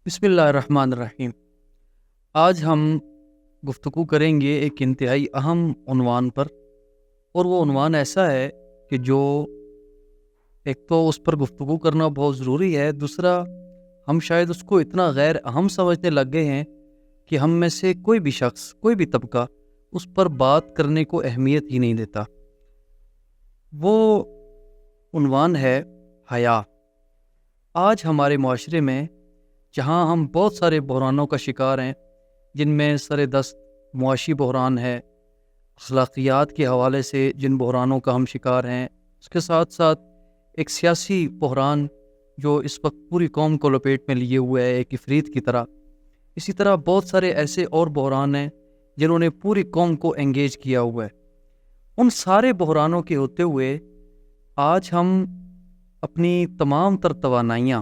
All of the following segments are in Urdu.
بسم اللہ الرحمن الرحیم۔ آج ہم گفتگو کریں گے ایک انتہائی اہم عنوان پر، اور وہ عنوان ایسا ہے کہ جو ایک تو اس پر گفتگو کرنا بہت ضروری ہے، دوسرا ہم شاید اس کو اتنا غیر اہم سمجھنے لگ گئے ہیں کہ ہم میں سے کوئی بھی شخص، کوئی بھی طبقہ اس پر بات کرنے کو اہمیت ہی نہیں دیتا۔ وہ عنوان ہے حیا۔ آج ہمارے معاشرے میں جہاں ہم بہت سارے بحرانوں کا شکار ہیں، جن میں سر دست معاشی بحران ہے، اخلاقیات کے حوالے سے جن بحرانوں کا ہم شکار ہیں، اس کے ساتھ ساتھ ایک سیاسی بحران جو اس وقت پوری قوم کو لپیٹ میں لیے ہوئے ہے ایک عفریت کی طرح، اسی طرح بہت سارے ایسے اور بحران ہیں جنہوں نے پوری قوم کو انگیج کیا ہوا ہے۔ ان سارے بحرانوں کے ہوتے ہوئے آج ہم اپنی تمام تر توانائیاں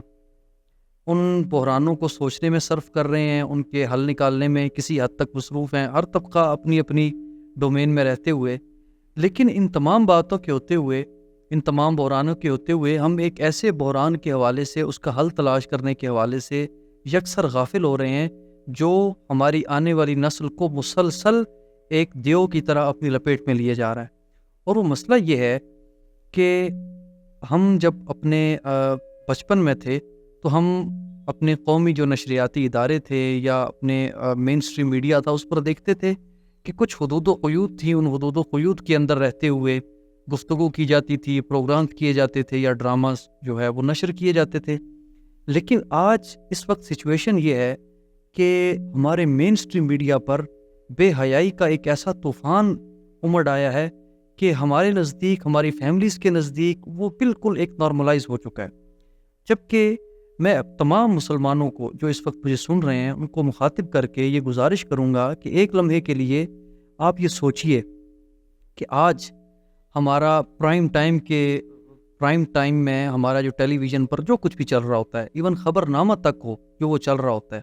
ان بحرانوں کو سوچنے میں صرف کر رہے ہیں، ان کے حل نکالنے میں کسی حد تک مصروف ہیں، ہر طبقہ اپنی اپنی ڈومین میں رہتے ہوئے۔ لیکن ان تمام باتوں کے ہوتے ہوئے، ان تمام بحرانوں کے ہوتے ہوئے، ہم ایک ایسے بحران کے حوالے سے، اس کا حل تلاش کرنے کے حوالے سے یکسر غافل ہو رہے ہیں، جو ہماری آنے والی نسل کو مسلسل ایک دیو کی طرح اپنی لپیٹ میں لیے جا رہا ہے۔ اور وہ مسئلہ یہ ہے کہ ہم جب اپنے بچپن میں تھے تو ہم اپنے قومی جو نشریاتی ادارے تھے یا اپنے مین اسٹریم میڈیا تھا، اس پر دیکھتے تھے کہ کچھ حدود و قیود تھی، ان حدود و قیود کے اندر رہتے ہوئے گفتگو کی جاتی تھی، پروگرام کیے جاتے تھے یا ڈراماز جو ہے وہ نشر کیے جاتے تھے۔ لیکن آج اس وقت سچویشن یہ ہے کہ ہمارے مین اسٹریم میڈیا پر بے حیائی کا ایک ایسا طوفان امڑ آیا ہے کہ ہمارے نزدیک، ہماری فیملیز کے نزدیک وہ بالکل ایک نارملائز ہو چکا ہے۔ جبکہ میں تمام مسلمانوں کو جو اس وقت مجھے سن رہے ہیں، ان کو مخاطب کر کے یہ گزارش کروں گا کہ ایک لمحے کے لیے آپ یہ سوچئے کہ آج ہمارا پرائم ٹائم میں ہمارا جو ٹیلی ویژن پر جو کچھ بھی چل رہا ہوتا ہے، ایون خبر نامہ تک ہو جو وہ چل رہا ہوتا ہے،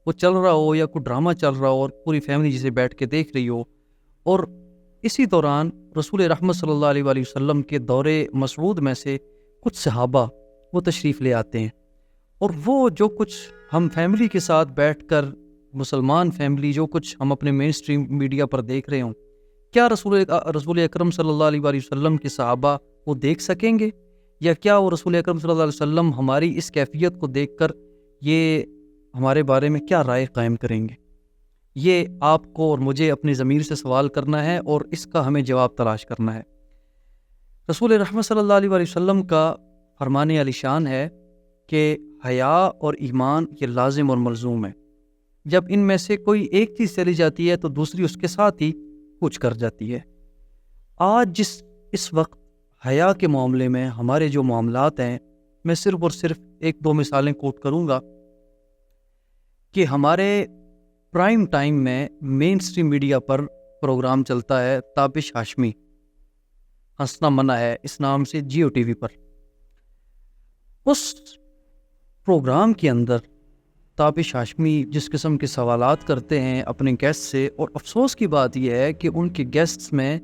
وہ چل رہا ہو یا کوئی ڈرامہ چل رہا ہو اور پوری فیملی جسے بیٹھ کے دیکھ رہی ہو، اور اسی دوران رسول رحمت صلی اللہ علیہ وآلہ وسلم کے دور مسعود میں سے کچھ صحابہ وہ تشریف لے آتے ہیں، اور وہ جو کچھ ہم فیملی کے ساتھ بیٹھ کر، مسلمان فیملی، جو کچھ ہم اپنے مین اسٹریم میڈیا پر دیکھ رہے ہوں، کیا رسول اکرم صلی اللہ علیہ وآلہ وسلم کے صحابہ وہ دیکھ سکیں گے؟ یا کیا وہ رسول اکرم صلی اللہ علیہ وسلم ہماری اس کیفیت کو دیکھ کر یہ ہمارے بارے میں کیا رائے قائم کریں گے؟ یہ آپ کو اور مجھے اپنی ضمیر سے سوال کرنا ہے اور اس کا ہمیں جواب تلاش کرنا ہے۔ رسول رحمت صلی اللہ علیہ وآلہ وسلم کا فرمان علی شان ہے کہ حیا اور ایمان یہ لازم اور ملزوم ہے۔ جب ان میں سے کوئی ایک چیز چلی جاتی ہے تو دوسری اس کے ساتھ ہی کچھ کر جاتی ہے۔ آج اس وقت حیا کے معاملے میں ہمارے جو معاملات ہیں، میں صرف اور صرف ایک دو مثالیں کوٹ کروں گا کہ ہمارے پرائم ٹائم میں مین اسٹریم میڈیا پر پروگرام چلتا ہے تابش ہاشمی، ہنسنا منع ہے، اس نام سے جیو ٹی وی پر۔ اس پروگرام کے اندر تابش ہاشمی جس قسم کے سوالات کرتے ہیں اپنے گیسٹ سے، اور افسوس کی بات یہ ہے کہ ان کے گیسٹس میں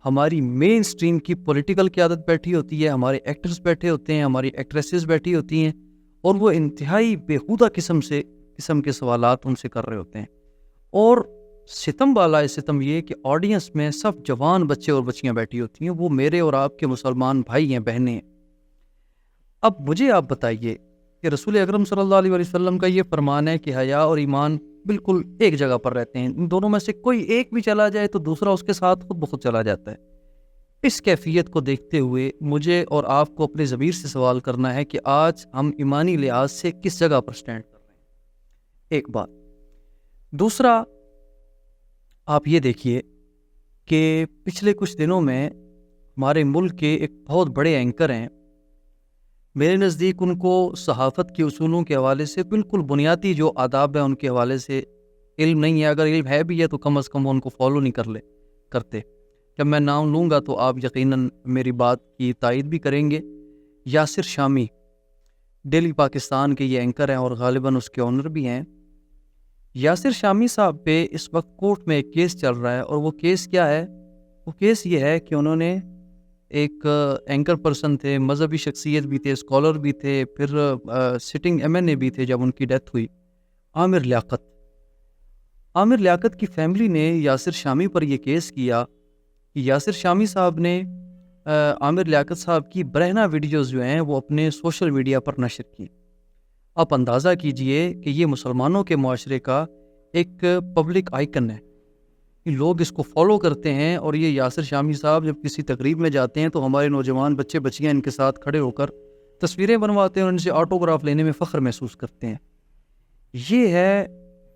ہماری مین سٹریم کی پولیٹیکل قیادت بیٹھی ہوتی ہے، ہمارے ایکٹرز بیٹھے ہوتے ہیں، ہماری ایکٹریسز بیٹھی ہوتی ہیں، اور وہ انتہائی بیہودہ قسم کے سوالات ان سے کر رہے ہوتے ہیں۔ اور ستم بالا ستم یہ کہ آڈینس میں سب جوان بچے اور بچیاں بیٹھی ہوتی ہیں، وہ میرے اور آپ کے مسلمان بھائی ہیں، بہنیں ہیں۔ اب مجھے آپ بتائیے کہ رسول اکرم صلی اللہ علیہ وسلم کا یہ فرمان ہے کہ حیا اور ایمان بالکل ایک جگہ پر رہتے ہیں، ان دونوں میں سے کوئی ایک بھی چلا جائے تو دوسرا اس کے ساتھ خود بخود چلا جاتا ہے۔ اس کیفیت کو دیکھتے ہوئے مجھے اور آپ کو اپنے ضمیر سے سوال کرنا ہے کہ آج ہم ایمانی لحاظ سے کس جگہ پر سٹینڈ کر رہے ہیں؟ ایک بات۔ دوسرا، آپ یہ دیکھیے کہ پچھلے کچھ دنوں میں ہمارے ملک کے ایک بہت بڑے اینکر ہیں، میرے نزدیک ان کو صحافت کے اصولوں کے حوالے سے بالکل بنیادی جو آداب ہیں ان کے حوالے سے علم نہیں ہے، اگر علم ہے بھی ہے تو کم از کم وہ ان کو فالو نہیں کرتے۔ جب میں نام لوں گا تو آپ یقیناً میری بات کی تائید بھی کریں گے۔ یاسر شامی ڈیلی پاکستان کے یہ اینکر ہیں اور غالباً اس کے آنر بھی ہیں۔ یاسر شامی صاحب پہ اس وقت کورٹ میں ایک کیس چل رہا ہے، اور وہ کیس کیا ہے؟ وہ کیس یہ ہے کہ انہوں نے ایک اینکر پرسن تھے، مذہبی شخصیت بھی تھے، اسکالر بھی تھے، پھر سٹنگ ایم این اے بھی تھے جب ان کی ڈیتھ ہوئی، عامر لیاقت کی فیملی نے یاسر شامی پر یہ کیس کیا کہ یاسر شامی صاحب نے عامر لیاقت صاحب کی برہنہ ویڈیوز جو ہیں وہ اپنے سوشل میڈیا پر نشر کی. آپ اندازہ کیجئے کہ یہ مسلمانوں کے معاشرے کا ایک پبلک آئیکن ہے. لوگ اس کو فالو کرتے ہیں اور یہ یاسر شامی صاحب جب کسی تقریب میں جاتے ہیں تو ہمارے نوجوان بچے بچیاں ان کے ساتھ کھڑے ہو کر تصویریں بنواتے ہیں اور ان سے آٹوگراف لینے میں فخر محسوس کرتے ہیں. یہ ہے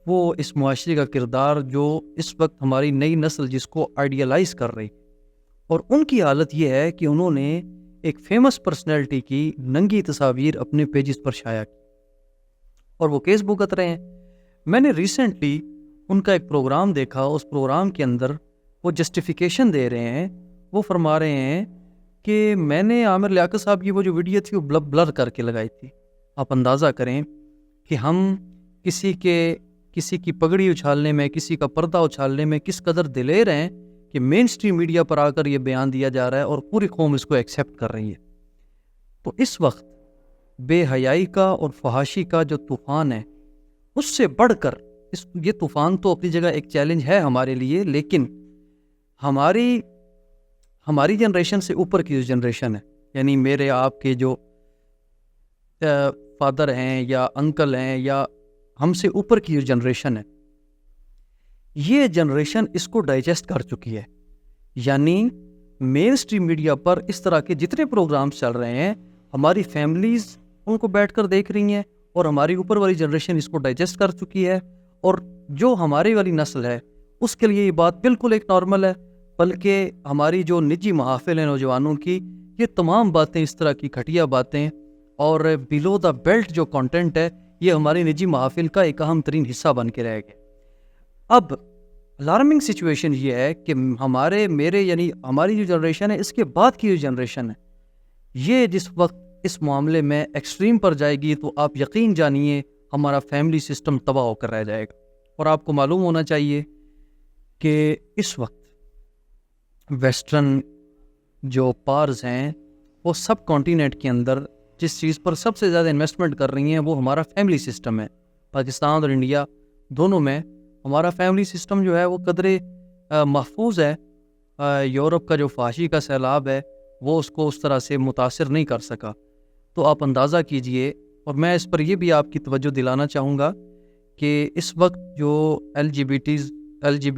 وہ اس معاشرے کا کردار جو اس وقت ہماری نئی نسل جس کو آئیڈیلائز کر رہی. اور ان کی حالت یہ ہے کہ انہوں نے ایک فیمس پرسنالٹی کی ننگی تصاویر اپنے پیجز پر شائع کی اور وہ کیس بھگت رہے ہیں. میں نے ریسنٹلی ان کا ایک پروگرام دیکھا. اس پروگرام کے اندر وہ جسٹیفیکیشن دے رہے ہیں. وہ فرما رہے ہیں کہ میں نے عامر لیاقت صاحب کی وہ جو ویڈیو تھی وہ بلر کر کے لگائی تھی. آپ اندازہ کریں کہ ہم کسی کی پگڑی اچھالنے میں, کسی کا پردہ اچھالنے میں کس قدر دلیر ہیں کہ مین سٹریم میڈیا پر آ کر یہ بیان دیا جا رہا ہے اور پوری قوم اس کو ایکسیپٹ کر رہی ہے. تو اس وقت بے حیائی کا اور فحاشی کا جو طوفان ہے اس سے بڑھ کر یہ طوفان تو اپنی جگہ ایک چیلنج ہے ہمارے لیے, لیکن ہماری جنریشن سے اوپر کی جو جنریشن ہے, یعنی میرے آپ کے جو فادر ہیں یا انکل ہیں یا ہم سے اوپر کی جو جنریشن ہے, یہ جنریشن اس کو ڈائجسٹ کر چکی ہے. یعنی مین سٹریم میڈیا پر اس طرح کے جتنے پروگرامز چل رہے ہیں ہماری فیملیز ان کو بیٹھ کر دیکھ رہی ہیں اور ہماری اوپر والی جنریشن اس کو ڈائجسٹ کر چکی ہے. اور جو ہماری والی نسل ہے اس کے لیے یہ بات بالکل ایک نارمل ہے, بلکہ ہماری جو نجی محافل ہیں نوجوانوں کی, یہ تمام باتیں اس طرح کی گھٹیا باتیں اور بیلو دا بیلٹ جو کانٹینٹ ہے یہ ہماری نجی محافل کا ایک اہم ترین حصہ بن کے رہ گئے. اب الارمنگ سچویشن یہ ہے کہ میرے یعنی ہماری جو جنریشن ہے اس کے بعد کی جو جنریشن ہے یہ جس وقت اس معاملے میں ایکسٹریم پر جائے گی تو آپ یقین جانیے ہمارا فیملی سسٹم تباہ ہو کر رہ جائے گا. اور آپ کو معلوم ہونا چاہیے کہ اس وقت ویسٹرن جو پارز ہیں وہ سب کانٹیننٹ کے اندر جس چیز پر سب سے زیادہ انویسٹمنٹ کر رہی ہیں وہ ہمارا فیملی سسٹم ہے. پاکستان اور انڈیا دونوں میں ہمارا فیملی سسٹم جو ہے وہ قدرے محفوظ ہے. یورپ کا جو فحاشی کا سیلاب ہے وہ اس کو اس طرح سے متاثر نہیں کر سکا. تو آپ اندازہ کیجئے, اور میں اس پر یہ بھی آپ کی توجہ دلانا چاہوں گا کہ اس وقت جو L G B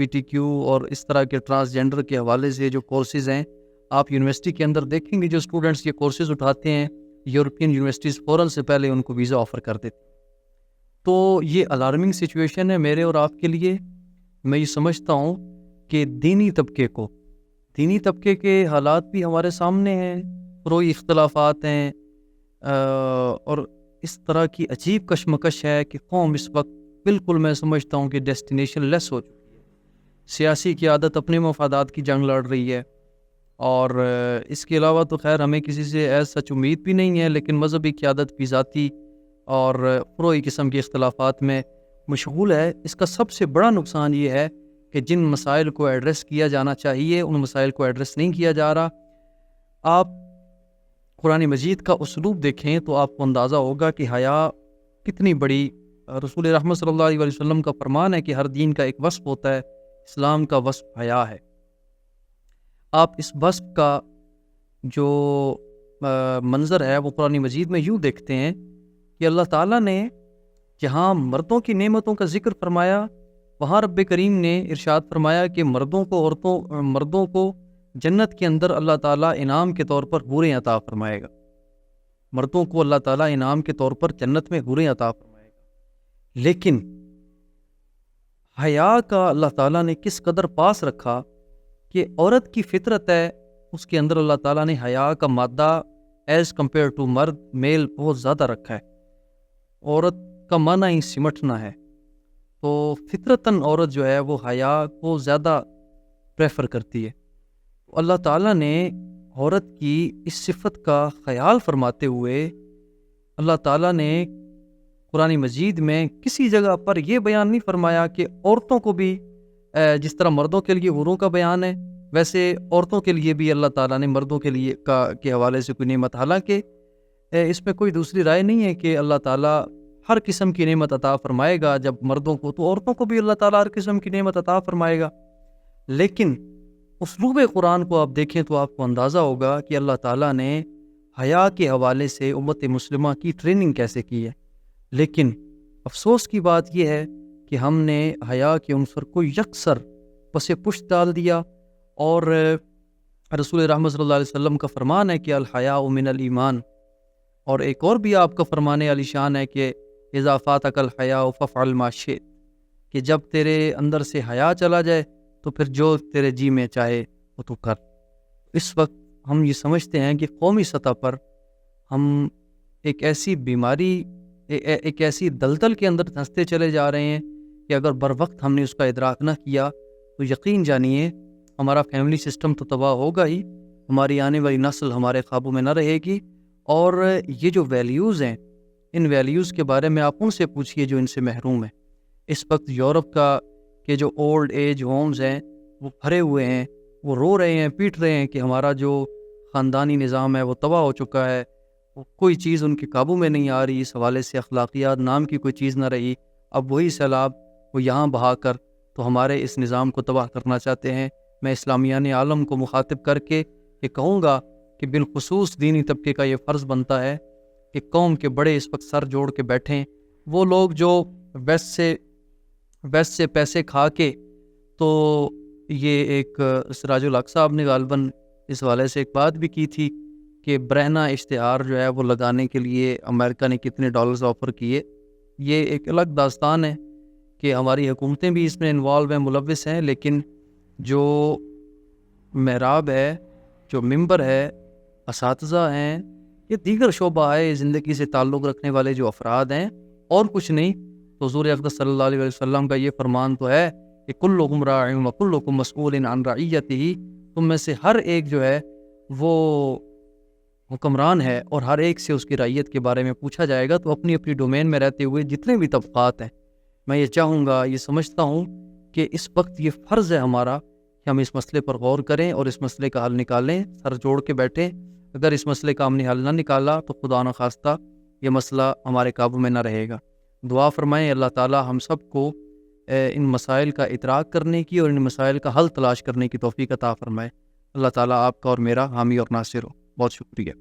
T Q اور اس طرح کے ٹرانسجینڈر کے حوالے سے جو کورسز ہیں آپ یونیورسٹی کے اندر دیکھیں گے جو اسٹوڈنٹس یہ کورسز اٹھاتے ہیں یورپین یونیورسٹیز فوراً سے پہلے ان کو ویزا آفر کر دیتے. تو یہ الارمنگ سچویشن ہے میرے اور آپ کے لیے. میں یہ سمجھتا ہوں کہ دینی طبقے کے حالات بھی ہمارے سامنے ہیں, فروئی اختلافات ہیں اور اس طرح کی عجیب کشمکش ہے کہ قوم اس وقت بالکل میں سمجھتا ہوں کہ ڈیسٹینیشن لیس ہو چکی ہے. سیاسی قیادت اپنے مفادات کی جنگ لڑ رہی ہے اور اس کے علاوہ تو خیر ہمیں کسی سے ایز سچ امید بھی نہیں ہے, لیکن مذہبی قیادت بھی ذاتی اور فروئی قسم کے اختلافات میں مشغول ہے. اس کا سب سے بڑا نقصان یہ ہے کہ جن مسائل کو ایڈریس کیا جانا چاہیے ان مسائل کو ایڈریس نہیں کیا جا رہا. آپ قرآن مجید کا اسلوب دیکھیں تو آپ کو اندازہ ہوگا کہ حیا کتنی بڑی, رسول رحمت صلی اللہ علیہ وسلم کا فرمان ہے کہ ہر دین کا ایک وصف ہوتا ہے, اسلام کا وصف حیا ہے. آپ اس وصف کا جو منظر ہے وہ قرآن مجید میں یوں دیکھتے ہیں کہ اللہ تعالیٰ نے جہاں مردوں کی نعمتوں کا ذکر فرمایا وہاں رب کریم نے ارشاد فرمایا کہ مردوں کو جنت کے اندر اللہ تعالیٰ انعام کے طور پر حوریں عطا فرمائے گا. مردوں کو اللہ تعالیٰ انعام کے طور پر جنت میں حوریں عطا فرمائے گا. لیکن حیا کا اللہ تعالیٰ نے کس قدر پاس رکھا کہ عورت کی فطرت ہے اس کے اندر اللہ تعالیٰ نے حیا کا مادہ ایز کمپیئر ٹو مرد میل بہت زیادہ رکھا ہے. عورت کا معنی ہی سمٹنا ہے, تو فطرتاً عورت جو ہے وہ حیا کو زیادہ پریفر کرتی ہے. اللہ تعالیٰ نے عورت کی اس صفت کا خیال فرماتے ہوئے اللہ تعالیٰ نے قرآن مجید میں کسی جگہ پر یہ بیان نہیں فرمایا کہ عورتوں کو بھی جس طرح مردوں کے لیے حوروں کا بیان ہے ویسے عورتوں کے لیے بھی اللہ تعالیٰ نے مردوں کے لیے کے حوالے سے کوئی نعمت. حالانکہ اس میں کوئی دوسری رائے نہیں ہے کہ اللہ تعالیٰ ہر قسم کی نعمت عطا فرمائے گا. جب مردوں کو تو عورتوں کو بھی اللہ تعالیٰ ہر قسم کی نعمت عطا فرمائے گا. لیکن اسلوب قرآن کو آپ دیکھیں تو آپ کو اندازہ ہوگا کہ اللہ تعالیٰ نے حیا کے حوالے سے امت مسلمہ کی ٹریننگ کیسے کی ہے. لیکن افسوس کی بات یہ ہے کہ ہم نے حیا کے عنصر کو یکسر پس پشت ڈال دیا. اور رسول رحمت صلی اللہ علیہ وسلم کا فرمان ہے کہ الحیاء من الایمان، اور ایک اور بھی آپ کا فرمان علی شان ہے کہ اذا فاتک الحیاء فافعل ما شئت، کہ جب تیرے اندر سے حیا چلا جائے تو پھر جو تیرے جی میں چاہے وہ تو کر. اس وقت ہم یہ سمجھتے ہیں کہ قومی سطح پر ہم ایک ایسی بیماری، ایک ایسی دلدل کے اندر دھنستے چلے جا رہے ہیں کہ اگر بر وقت ہم نے اس کا ادراک نہ کیا تو یقین جانیے ہمارا فیملی سسٹم تو تباہ ہوگا ہی، ہماری آنے والی نسل ہمارے قابو میں نہ رہے گی. اور یہ جو ویلیوز ہیں، ان ویلیوز کے بارے میں آپ ان سے پوچھئے جو ان سے محروم ہیں. اس وقت یورپ کا کے جو اولڈ ایج ہومز ہیں وہ بھرے ہوئے ہیں، وہ رو رہے ہیں، پیٹ رہے ہیں کہ ہمارا جو خاندانی نظام ہے وہ تباہ ہو چکا ہے، کوئی چیز ان کے قابو میں نہیں آ رہی. اس حوالے سے اخلاقیات نام کی کوئی چیز نہ رہی. اب وہی سیلاب وہ یہاں بہا کر تو ہمارے اس نظام کو تباہ کرنا چاہتے ہیں. میں اسلامیان عالم کو مخاطب کر کے یہ کہوں گا کہ بالخصوص دینی طبقے کا یہ فرض بنتا ہے کہ قوم کے بڑے اس وقت سر جوڑ کے بیٹھیں. وہ لوگ جو ویسٹ سے پیسے کھا کے، تو یہ ایک سراج الحق صاحب نے غالباً اس حوالے سے ایک بات بھی کی تھی کہ برہنہ اشتہار جو ہے وہ لگانے کے لیے امریکہ نے کتنے ڈالرز آفر کیے. یہ ایک الگ داستان ہے کہ ہماری حکومتیں بھی اس میں انوالو ہیں، ملوث ہیں. لیکن جو محراب ہے، جو ممبر ہے، اساتذہ ہیں، یہ دیگر شعبہ ہے زندگی سے تعلق رکھنے والے جو افراد ہیں، اور کچھ نہیں. تو حضور اقدس صلی اللہ علیہ وسلم کا یہ فرمان تو ہے کہ کلکم راع وکلکم مسئول عن رعیتہ، تم میں سے ہر ایک جو ہے وہ حکمران ہے اور ہر ایک سے اس کی رعیت کے بارے میں پوچھا جائے گا. تو اپنی اپنی ڈومین میں رہتے ہوئے جتنے بھی طبقات ہیں، میں یہ چاہوں گا، یہ سمجھتا ہوں کہ اس وقت یہ فرض ہے ہمارا کہ ہم اس مسئلے پر غور کریں اور اس مسئلے کا حل نکالیں، سر جوڑ کے بیٹھیں. اگر اس مسئلے کا ہم نے حل نہ نکالا تو خدا نخواستہ یہ مسئلہ ہمارے قابو میں نہ رہے گا. دعا فرمائیں اللہ تعالی ہم سب کو ان مسائل کا ادراک کرنے کی اور ان مسائل کا حل تلاش کرنے کی توفیق عطا فرمائے. اللہ تعالی آپ کا اور میرا حامی اور ناصر ہو. بہت شکریہ.